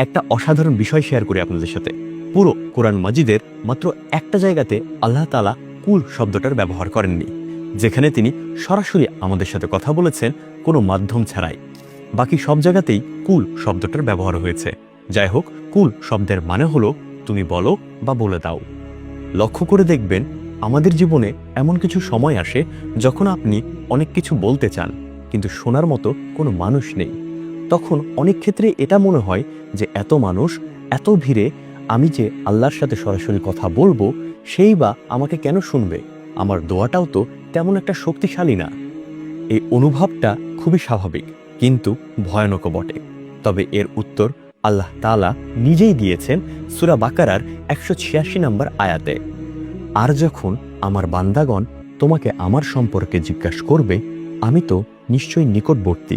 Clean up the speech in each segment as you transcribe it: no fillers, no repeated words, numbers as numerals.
একটা অসাধারণ বিষয় শেয়ার করি আপনাদের সাথে। পুরো কোরআন মাজিদের মাত্র একটা জায়গাতে আল্লাহ তাআলা কুল শব্দটার ব্যবহার করেননি, যেখানে তিনি সরাসরি আমাদের সাথে কথা বলেছেন কোনো মাধ্যম ছাড়াই। বাকি সব জায়গাতেই কুল শব্দটার ব্যবহার হয়েছে। যাই হোক, কুল শব্দের মানে হলো তুমি বলো বা বলে দাও। লক্ষ্য করে দেখবেন, আমাদের জীবনে এমন কিছু সময় আসে যখন আপনি অনেক কিছু বলতে চান, কিন্তু শোনার মতো কোনো মানুষ নেই। তখন অনেক ক্ষেত্রে এটা মনে হয় যে এত মানুষ, এত ভিড়ে আমি যে আল্লাহর সাথে সরাসরি কথা বলবো, সেই বা আমাকে কেন শুনবে? আমার দোয়াটাও তো তেমন একটা শক্তিশালী না। এই অনুভবটা খুবই স্বাভাবিক, কিন্তু ভয়ানকও বটে। তবে এর উত্তর আল্লাহ তাআলা নিজেই দিয়েছেন সূরা বাকারার 186 নম্বর আয়াতে। আর যখন আমার বান্দাগণ তোমাকে আমার সম্পর্কে জিজ্ঞাসা করবে, আমি তো নিশ্চয়ই নিকটবর্তী,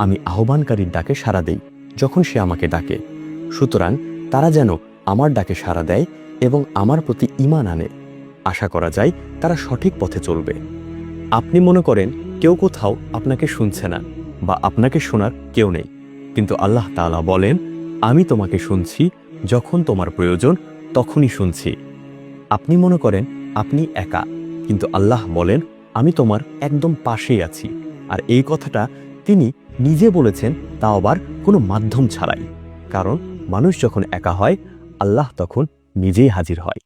আমি আহ্বানকারীর ডাকে সাড়া দেই যখন সে আমাকে ডাকে। সুতরাং তারা যেন আমার ডাকে সাড়া দেয় এবং আমার প্রতি ঈমান আনে। আশা করা যায় তারা সঠিক পথে চলবে। আপনি মনে করেন কেউ কোথাও আপনাকে শুনছে না বা আপনাকে শোনার কেউ নেই, কিন্তু আল্লাহ তাআলা বলেন, আমি তোমাকে শুনছি, যখন তোমার প্রয়োজন তখনই শুনছি। আপনি মনে করেন আপনি একা, কিন্তু আল্লাহ বলেন, আমি তোমার একদম পাশেই আছি। আর এই কথাটা তিনি নিজে বলেছেন, তাও আবার কোনো মাধ্যম ছাড়াই। কারণ মানুষ যখন একা হয়, আল্লাহ তখন নিজেই হাজির হয়।